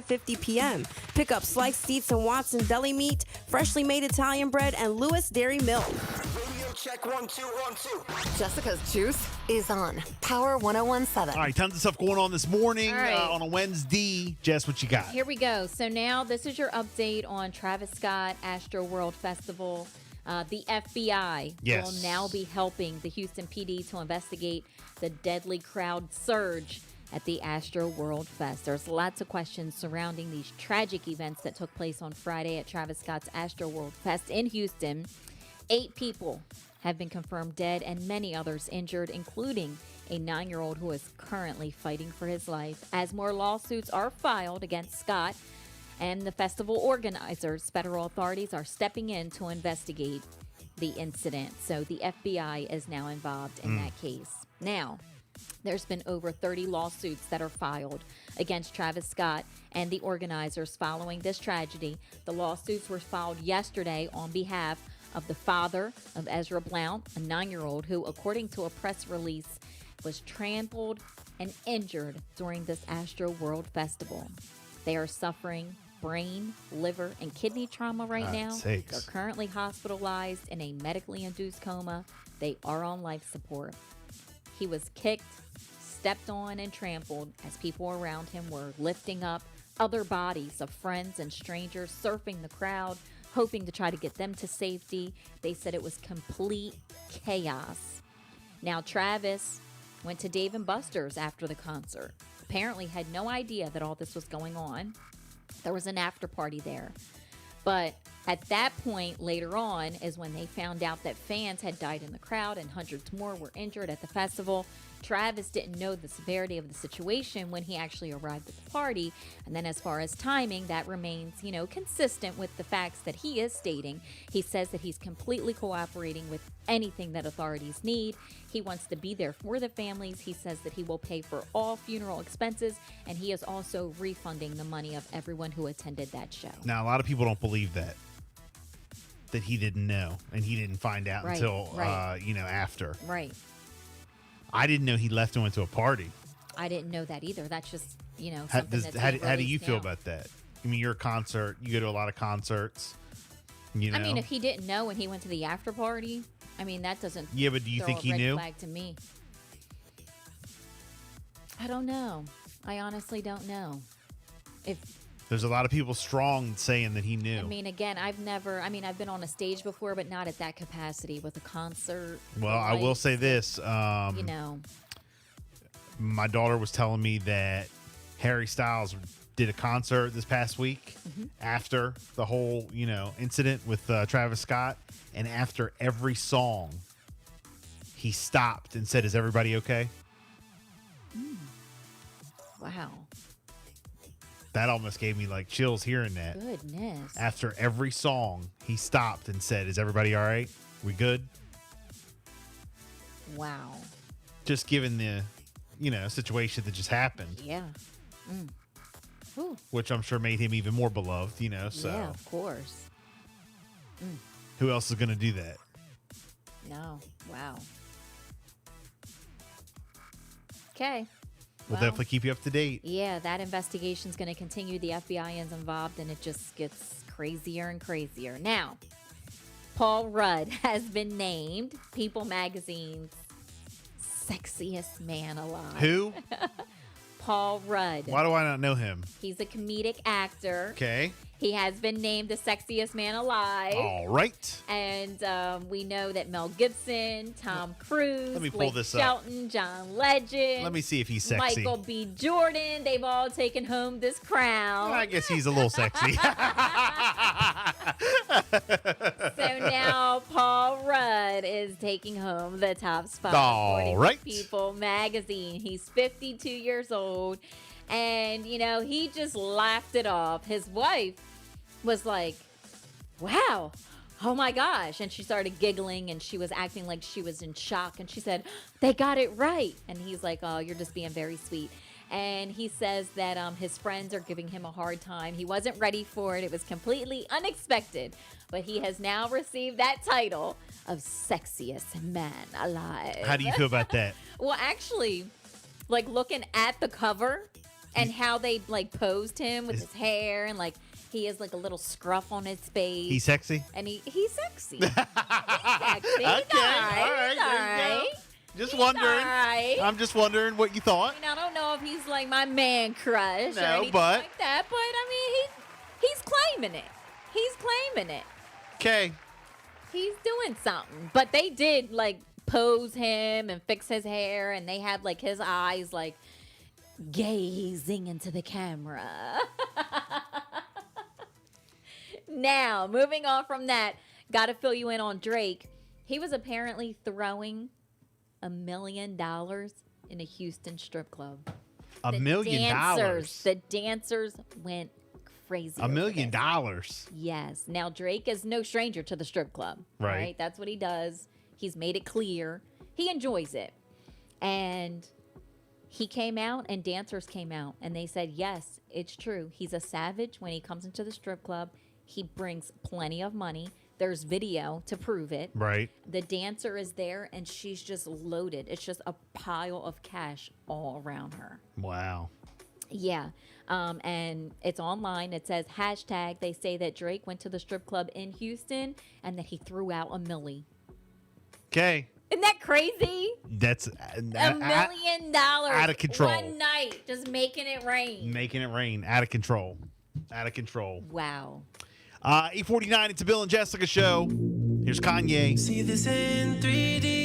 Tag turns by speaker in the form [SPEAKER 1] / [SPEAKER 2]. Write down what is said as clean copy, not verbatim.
[SPEAKER 1] 5:50 p.m. Pick up sliced seats and Watson deli meat, freshly made Italian bread, and Lewis Dairy Milk.
[SPEAKER 2] Radio check 1 2 1 2.
[SPEAKER 3] Jessica's Juice is on Power 101.7.
[SPEAKER 4] All right, tons of stuff going on this morning
[SPEAKER 5] All right.
[SPEAKER 4] on a Wednesday. Jess, what you got?
[SPEAKER 5] Here we go. So now this is your update on Travis Scott Astro World Festival. The FBI will now be helping the Houston PD to investigate the deadly crowd surge at the Astro World Fest. There's lots of questions surrounding these tragic events that took place on Friday at Travis Scott's Astro World Fest in Houston. 8 people have been confirmed dead and many others injured, including a 9-year-old who is currently fighting for his life. As more lawsuits are filed against Scott and the festival organizers, federal authorities are stepping in to investigate the incident. So the FBI is now involved in that case. Now, there's been over 30 lawsuits that are filed against Travis Scott and the organizers following this tragedy. The lawsuits were filed yesterday on behalf of the father of Ezra Blount, a 9-year-old who, according to a press release, was trampled and injured during this Astro World Festival. They are suffering brain, liver, and kidney trauma right now.
[SPEAKER 4] Sakes.
[SPEAKER 5] They're currently hospitalized in a medically induced coma. They are on life support. He was kicked, stepped on, and trampled as people around him were lifting up other bodies of friends and strangers, surfing the crowd, hoping to try to get them to safety. They said it was complete chaos. Now, Travis went to Dave & Buster's after the concert. Apparently had no idea that all this was going on. There was an after party there. But at that point, later on, is when they found out that fans had died in the crowd and hundreds more were injured at the festival. Travis didn't know the severity of the situation when he actually arrived at the party. And then as far as timing, that remains, consistent with the facts that he is stating. He says that he's completely cooperating with anything that authorities need. He wants to be there for the families. He says that he will pay for all funeral expenses, and he is also refunding the money of everyone who attended that show.
[SPEAKER 4] Now, a lot of people don't believe that he didn't know and he didn't find out until, after.
[SPEAKER 5] Right.
[SPEAKER 4] I didn't know he left and went to a party.
[SPEAKER 5] I didn't know that either. That's just, something
[SPEAKER 4] How do you feel about that? I mean, you're a concert. You go to a lot of concerts.
[SPEAKER 5] I mean, if he didn't know when he went to the after party, that doesn't.
[SPEAKER 4] Yeah, but do you think he knew?
[SPEAKER 5] Flag to me. I don't know. I honestly don't know.
[SPEAKER 4] There's a lot of people strong saying that he knew.
[SPEAKER 5] Again, I've been on a stage before, but not at that capacity with a concert.
[SPEAKER 4] Well, I will say this. My daughter was telling me that Harry Styles did a concert this past week after the whole, incident with Travis Scott. And after every song, he stopped and said, "Is everybody okay?"
[SPEAKER 5] Wow.
[SPEAKER 4] That almost gave me chills hearing that.
[SPEAKER 5] Goodness.
[SPEAKER 4] After every song, he stopped and said, "Is everybody all right? We good?"
[SPEAKER 5] Wow.
[SPEAKER 4] Just given the, situation that just happened.
[SPEAKER 5] Yeah.
[SPEAKER 4] Which I'm sure made him even more beloved, so.
[SPEAKER 5] Yeah, of course.
[SPEAKER 4] Who else is going to do that?
[SPEAKER 5] No. Wow. Okay.
[SPEAKER 4] We'll definitely keep you up to date.
[SPEAKER 5] Yeah, that investigation's going to continue. The FBI is involved, and it just gets crazier and crazier. Now, Paul Rudd has been named People Magazine's Sexiest Man Alive.
[SPEAKER 4] Who?
[SPEAKER 5] Paul Rudd.
[SPEAKER 4] Why do I not know him?
[SPEAKER 5] He's a comedic actor.
[SPEAKER 4] Okay.
[SPEAKER 5] He has been named the Sexiest Man Alive.
[SPEAKER 4] All right.
[SPEAKER 5] And we know that Mel Gibson, Tom Cruise,
[SPEAKER 4] Let me pull
[SPEAKER 5] Blake
[SPEAKER 4] this up.
[SPEAKER 5] Shelton, John Legend.
[SPEAKER 4] Let me see if he's sexy.
[SPEAKER 5] Michael B. Jordan. They've all taken home this crown.
[SPEAKER 4] Well, I guess he's a little sexy.
[SPEAKER 5] So now Paul Rudd is taking home the top spot.
[SPEAKER 4] All
[SPEAKER 5] according to
[SPEAKER 4] right.
[SPEAKER 5] People Magazine. He's 52 years old. And, he just laughed it off. His wife was like, "Wow, oh my gosh." And she started giggling and she was acting like she was in shock. And she said, "They got it right." And he's like, "Oh, you're just being very sweet." And he says that his friends are giving him a hard time. He wasn't ready for it. It was completely unexpected. But he has now received that title of Sexiest Man Alive.
[SPEAKER 4] How do you feel about that?
[SPEAKER 5] Well, actually, looking at the cover, And how they like posed him with his hair and like he has like a little scruff on his face.
[SPEAKER 4] He's sexy.
[SPEAKER 5] And he's sexy. He's sexy.
[SPEAKER 4] Okay, all right, there you go. Just
[SPEAKER 5] He's
[SPEAKER 4] wondering.
[SPEAKER 5] all right.
[SPEAKER 4] I'm just wondering what you thought.
[SPEAKER 5] I mean, I don't know if he's like my man crush or
[SPEAKER 4] No,
[SPEAKER 5] anything
[SPEAKER 4] but-
[SPEAKER 5] like that, but I mean, he's claiming it. He's claiming it.
[SPEAKER 4] Okay.
[SPEAKER 5] He's doing something. But they did like pose him and fix his hair, and they had like his eyes like gazing into the camera. Now, moving on from that, gotta fill you in on Drake. He was apparently throwing $1 million in a Houston strip club.
[SPEAKER 4] $1 million.
[SPEAKER 5] The dancers went crazy.
[SPEAKER 4] $1 million.
[SPEAKER 5] Yes. Now Drake is no stranger to the strip club.
[SPEAKER 4] Right.
[SPEAKER 5] That's what he does. He's made it clear. He enjoys it. And he came out and dancers came out and they said, yes, it's true. He's a savage when he comes into the strip club. He brings plenty of money. There's video to prove it.
[SPEAKER 4] Right.
[SPEAKER 5] The dancer is there and she's just loaded. It's just a pile of cash all around her.
[SPEAKER 4] Wow.
[SPEAKER 5] Yeah. And it's online. It says hashtag. They say that Drake went to the strip club in Houston and that he threw out $1 million.
[SPEAKER 4] Okay.
[SPEAKER 5] Isn't that crazy?
[SPEAKER 4] That's
[SPEAKER 5] $1 million
[SPEAKER 4] out of control.
[SPEAKER 5] One night, just making it rain.
[SPEAKER 4] Making it rain. Out of control. Out of control.
[SPEAKER 5] Wow.
[SPEAKER 4] 8:49. It's a Bill and Jessica show. Here's Kanye.
[SPEAKER 2] See this in 3D.